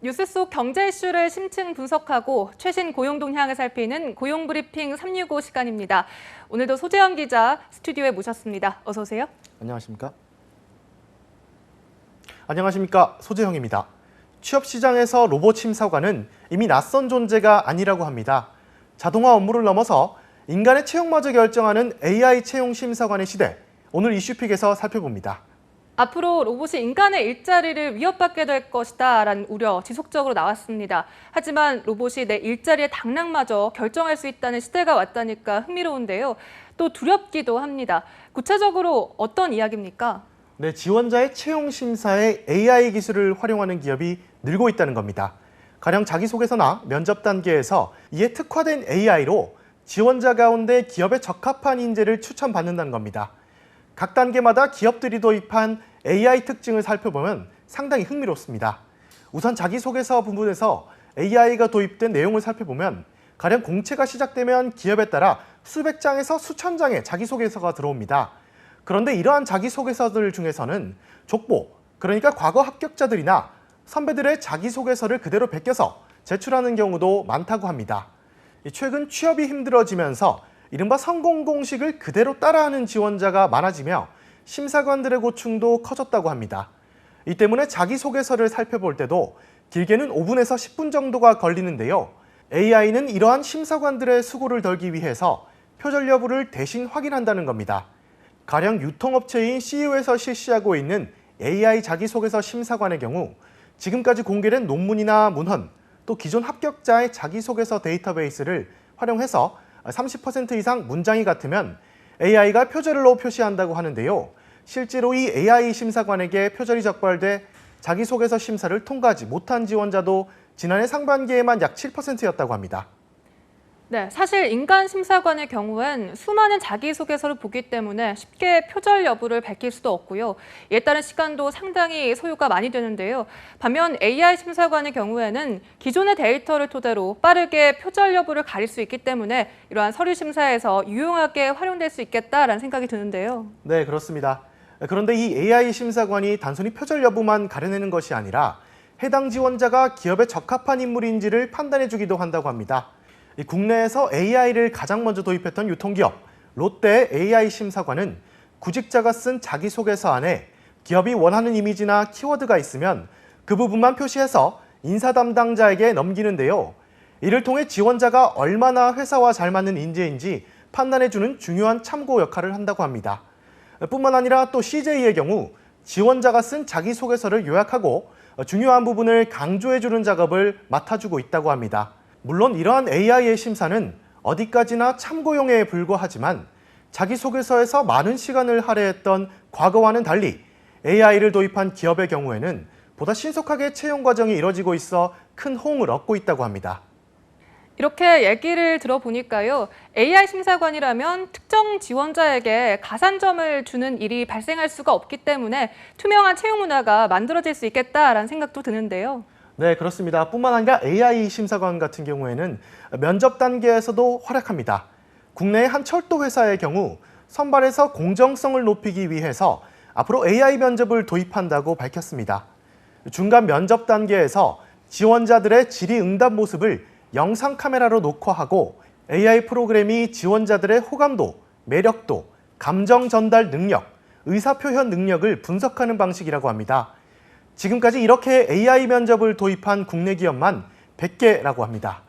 뉴스 속 경제 이슈를 심층 분석하고 최신 고용 동향을 살피는 고용브리핑 365 시간입니다. 오늘도 소재영 기자 스튜디오에 모셨습니다. 어서 오세요. 안녕하십니까? 안녕하십니까? 소재영입니다. 취업시장에서 로봇 심사관은 이미 낯선 존재가 아니라고 합니다. 자동화 업무를 넘어서 인간의 채용마저 결정하는 AI 채용 심사관의 시대, 오늘 이슈픽에서 살펴봅니다. 앞으로 로봇이 인간의 일자리를 위협받게 될 것이다라는 우려 지속적으로 나왔습니다. 하지만 로봇이 내 일자리의 당락마저 결정할 수 있다는 시대가 왔다니까 흥미로운데요. 또 두렵기도 합니다. 구체적으로 어떤 이야기입니까? 네, 지원자의 채용 심사에 AI 기술을 활용하는 기업이 늘고 있다는 겁니다. 가령 자기소개서나 면접 단계에서 이에 특화된 AI로 지원자 가운데 기업에 적합한 인재를 추천받는다는 겁니다. 각 단계마다 기업들이 도입한 AI 특징을 살펴보면 상당히 흥미롭습니다. 우선 자기소개서 부분에서 AI가 도입된 내용을 살펴보면 가령 공채가 시작되면 기업에 따라 수백 장에서 수천 장의 자기소개서가 들어옵니다. 그런데 이러한 자기소개서들 중에서는 족보, 그러니까 과거 합격자들이나 선배들의 자기소개서를 그대로 베껴서 제출하는 경우도 많다고 합니다. 최근 취업이 힘들어지면서 이른바 성공 공식을 그대로 따라하는 지원자가 많아지며 심사관들의 고충도 커졌다고 합니다. 이 때문에 자기소개서를 살펴볼 때도 길게는 5분에서 10분 정도가 걸리는데요. AI는 이러한 심사관들의 수고를 덜기 위해서 표절 여부를 대신 확인한다는 겁니다. 가령 유통업체인 CU에서 실시하고 있는 AI 자기소개서 심사관의 경우 지금까지 공개된 논문이나 문헌, 또 기존 합격자의 자기소개서 데이터베이스를 활용해서 30% 이상 문장이 같으면 AI가 표절로 표시한다고 하는데요. 실제로 이 AI 심사관에게 표절이 적발돼 자기소개서 심사를 통과하지 못한 지원자도 지난해 상반기에만 약 7%였다고 합니다. 네, 사실 인간 심사관의 경우엔 수많은 자기소개서를 보기 때문에 쉽게 표절 여부를 밝힐 수도 없고요. 이에 따른 시간도 상당히 소요가 많이 되는데요. 반면 AI 심사관의 경우에는 기존의 데이터를 토대로 빠르게 표절 여부를 가릴 수 있기 때문에 이러한 서류 심사에서 유용하게 활용될 수 있겠다라는 생각이 드는데요. 네, 그렇습니다. 그런데 이 AI 심사관이 단순히 표절 여부만 가려내는 것이 아니라 해당 지원자가 기업에 적합한 인물인지를 판단해주기도 한다고 합니다. 국내에서 AI를 가장 먼저 도입했던 유통기업 롯데의 AI 심사관은 구직자가 쓴 자기소개서 안에 기업이 원하는 이미지나 키워드가 있으면 그 부분만 표시해서 인사 담당자에게 넘기는데요. 이를 통해 지원자가 얼마나 회사와 잘 맞는 인재인지 판단해주는 중요한 참고 역할을 한다고 합니다. 뿐만 아니라 또 CJ의 경우 지원자가 쓴 자기소개서를 요약하고 중요한 부분을 강조해주는 작업을 맡아주고 있다고 합니다. 물론 이러한 AI의 심사는 어디까지나 참고용에 불과하지만 자기소개서에서 많은 시간을 할애했던 과거와는 달리 AI를 도입한 기업의 경우에는 보다 신속하게 채용 과정이 이뤄지고 있어 큰 호응을 얻고 있다고 합니다. 이렇게 얘기를 들어보니까요. AI 심사관이라면 특정 지원자에게 가산점을 주는 일이 발생할 수가 없기 때문에 투명한 채용 문화가 만들어질 수 있겠다라는 생각도 드는데요. 네, 그렇습니다. 뿐만 아니라 AI 심사관 같은 경우에는 면접 단계에서도 활약합니다. 국내의 한 철도 회사의 경우 선발에서 공정성을 높이기 위해서 앞으로 AI 면접을 도입한다고 밝혔습니다. 중간 면접 단계에서 지원자들의 질의응답 모습을 영상 카메라로 녹화하고 AI 프로그램이 지원자들의 호감도, 매력도, 감정 전달 능력, 의사표현 능력을 분석하는 방식이라고 합니다. 지금까지 이렇게 AI 면접을 도입한 국내 기업만 100개라고 합니다.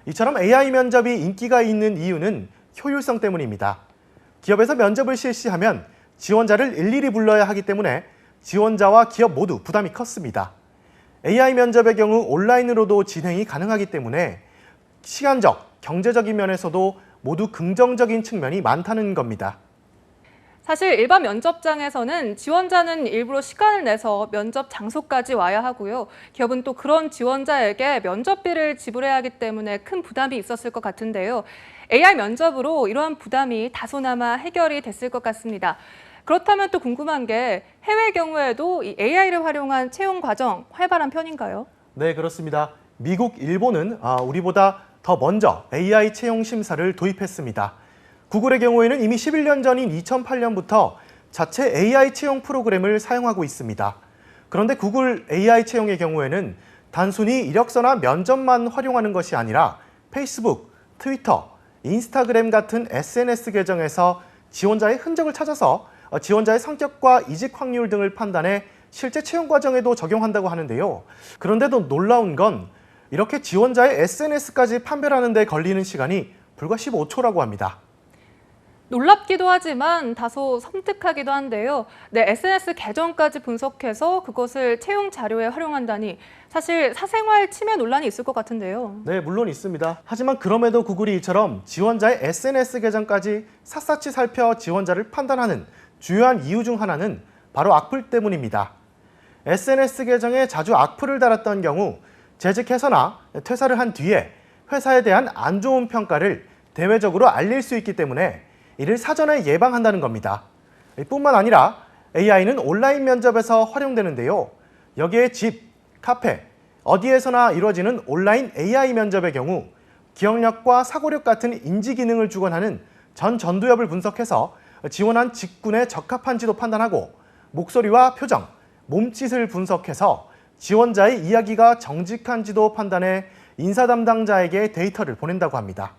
이처럼 AI 면접이 인기가 있는 이유는 효율성 때문입니다. 기업에서 면접을 실시하면 지원자를 일일이 불러야 하기 때문에 지원자와 기업 모두 부담이 컸습니다. AI 면접의 경우 온라인으로도 진행이 가능하기 때문에 시간적, 경제적인 면에서도 모두 긍정적인 측면이 많다는 겁니다. 사실 일반 면접장에서는 지원자는 일부러 시간을 내서 면접 장소까지 와야 하고요. 기업은 또 그런 지원자에게 면접비를 지불해야 하기 때문에 큰 부담이 있었을 것 같은데요. AI 면접으로 이러한 부담이 다소나마 해결이 됐을 것 같습니다. 그렇다면 또 궁금한 게 해외 경우에도 이 AI를 활용한 채용 과정 활발한 편인가요? 네, 그렇습니다. 미국, 일본은 우리보다 더 먼저 AI 채용 심사를 도입했습니다. 구글의 경우에는 이미 11년 전인 2008년부터 자체 AI 채용 프로그램을 사용하고 있습니다. 그런데 구글 AI 채용의 경우에는 단순히 이력서나 면접만 활용하는 것이 아니라 페이스북, 트위터, 인스타그램 같은 SNS 계정에서 지원자의 흔적을 찾아서 지원자의 성격과 이직 확률 등을 판단해 실제 채용 과정에도 적용한다고 하는데요. 그런데도 놀라운 건 이렇게 지원자의 SNS까지 판별하는 데 걸리는 시간이 불과 15초라고 합니다. 놀랍기도 하지만 다소 섬뜩하기도 한데요. SNS 계정까지 분석해서 그것을 채용 자료에 활용한다니 사실 사생활 침해 논란이 있을 것 같은데요. 네, 물론 있습니다. 하지만 그럼에도 구글이 이처럼 지원자의 SNS 계정까지 샅샅이 살펴 지원자를 판단하는 주요한 이유 중 하나는 바로 악플 때문입니다. SNS 계정에 자주 악플을 달았던 경우 재직해서나 퇴사를 한 뒤에 회사에 대한 안 좋은 평가를 대외적으로 알릴 수 있기 때문에 이를 사전에 예방한다는 겁니다. 뿐만 아니라 AI는 온라인 면접에서 활용되는데요. 여기에 집, 카페, 어디에서나 이루어지는 온라인 AI 면접의 경우 기억력과 사고력 같은 인지 기능을 주관하는 전두엽을 분석해서 지원한 직군에 적합한지도 판단하고 목소리와 표정, 몸짓을 분석해서 지원자의 이야기가 정직한지도 판단해 인사 담당자에게 데이터를 보낸다고 합니다.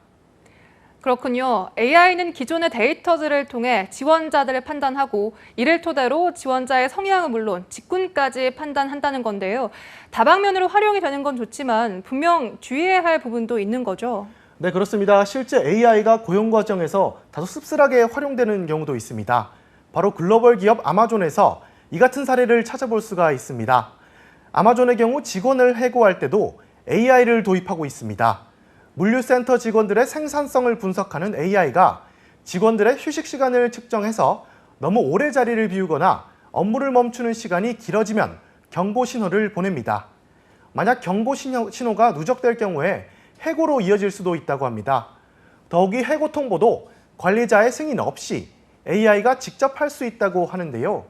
그렇군요. AI는 기존의 데이터들을 통해 지원자들을 판단하고 이를 토대로 지원자의 성향은 물론 직군까지 판단한다는 건데요. 다방면으로 활용이 되는 건 좋지만 분명 주의해야 할 부분도 있는 거죠. 네, 그렇습니다. 실제 AI가 고용 과정에서 다소 씁쓸하게 활용되는 경우도 있습니다. 바로 글로벌 기업 아마존에서 이 같은 사례를 찾아볼 수가 있습니다. 아마존의 경우 직원을 해고할 때도 AI를 도입하고 있습니다. 물류센터 직원들의 생산성을 분석하는 AI가 직원들의 휴식 시간을 측정해서 너무 오래 자리를 비우거나 업무를 멈추는 시간이 길어지면 경고 신호를 보냅니다. 만약 경고 신호가 누적될 경우에 해고로 이어질 수도 있다고 합니다. 더욱이 해고 통보도 관리자의 승인 없이 AI가 직접 할 수 있다고 하는데요.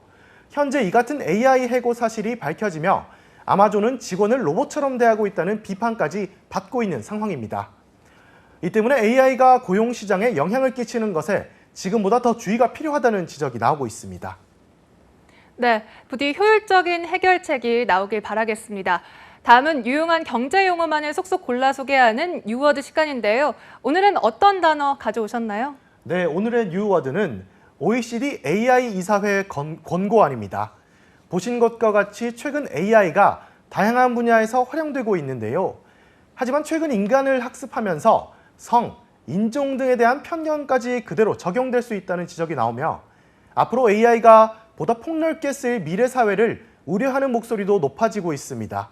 현재 이 같은 AI 해고 사실이 밝혀지며 아마존은 직원을 로봇처럼 대하고 있다는 비판까지 받고 있는 상황입니다. 이 때문에 AI가 고용 시장에 영향을 끼치는 것에 지금보다 더 주의가 필요하다는 지적이 나오고 있습니다. 네, 부디 효율적인 해결책이 나오길 바라겠습니다. 다음은 유용한 경제 용어만을 쏙쏙 골라 소개하는 뉴워드 시간인데요. 오늘은 어떤 단어 가져오셨나요? 네, 오늘의 뉴워드는 OECD AI 이사회 권고안입니다. 보신 것과 같이 최근 AI가 다양한 분야에서 활용되고 있는데요. 하지만 최근 인간을 학습하면서 성, 인종 등에 대한 편견까지 그대로 적용될 수 있다는 지적이 나오며 앞으로 AI가 보다 폭넓게 쓰일 미래 사회를 우려하는 목소리도 높아지고 있습니다.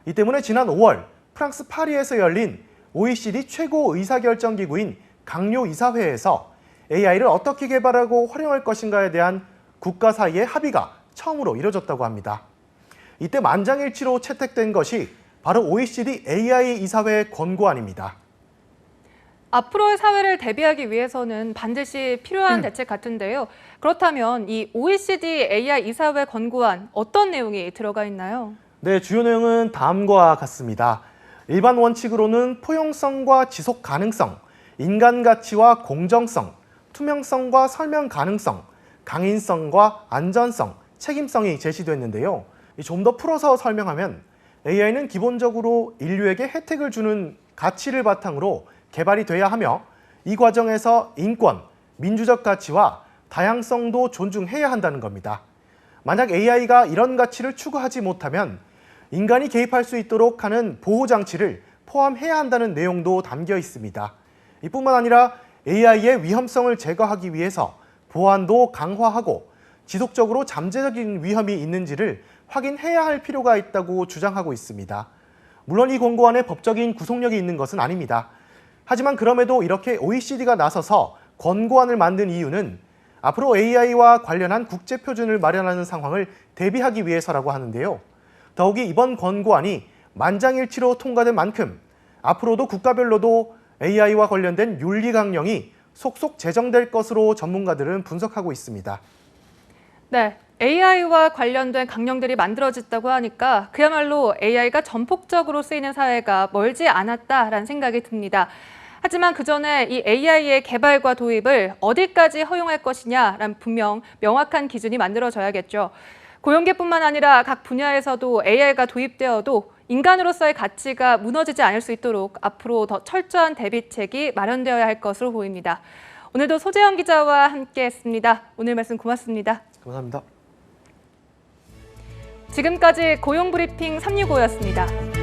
이 때문에 지난 5월 프랑스 파리에서 열린 OECD 최고 의사결정기구인 강요 이사회에서 AI를 어떻게 개발하고 활용할 것인가에 대한 국가 사이의 합의가 처음으로 이뤄졌다고 합니다. 이때 만장일치로 채택된 것이 바로 OECD AI 이사회 권고안입니다. 앞으로의 사회를 대비하기 위해서는 반드시 필요한 대책 같은데요. 그렇다면 이 OECD AI 이사회 권고안 어떤 내용이 들어가 있나요? 네, 주요 내용은 다음과 같습니다. 일반 원칙으로는 포용성과 지속 가능성, 인간 가치와 공정성, 투명성과 설명 가능성, 강인성과 안전성, 책임성이 제시됐는데요. 좀 더 풀어서 설명하면 AI는 기본적으로 인류에게 혜택을 주는 가치를 바탕으로 개발이 돼야 하며 이 과정에서 인권, 민주적 가치와 다양성도 존중해야 한다는 겁니다. 만약 AI가 이런 가치를 추구하지 못하면 인간이 개입할 수 있도록 하는 보호장치를 포함해야 한다는 내용도 담겨 있습니다. 이뿐만 아니라 AI의 위험성을 제거하기 위해서 보안도 강화하고 지속적으로 잠재적인 위험이 있는지를 확인해야 할 필요가 있다고 주장하고 있습니다. 물론 이 권고안에 법적인 구속력이 있는 것은 아닙니다. 하지만 그럼에도 이렇게 OECD가 나서서 권고안을 만든 이유는 앞으로 AI와 관련한 국제표준을 마련하는 상황을 대비하기 위해서라고 하는데요. 더욱이 이번 권고안이 만장일치로 통과된 만큼 앞으로도 국가별로도 AI와 관련된 윤리 강령이 속속 제정될 것으로 전문가들은 분석하고 있습니다. 네, AI와 관련된 강령들이 만들어졌다고 하니까 그야말로 AI가 전폭적으로 쓰이는 사회가 멀지 않았다라는 생각이 듭니다. 하지만 그 전에 이 AI의 개발과 도입을 어디까지 허용할 것이냐라는 분명 명확한 기준이 만들어져야겠죠. 고용계뿐만 아니라 각 분야에서도 AI가 도입되어도 인간으로서의 가치가 무너지지 않을 수 있도록 앞으로 더 철저한 대비책이 마련되어야 할 것으로 보입니다. 오늘도 소재영 기자와 함께했습니다. 오늘 말씀 고맙습니다. 감사합니다. 지금까지 고용브리핑 365였습니다.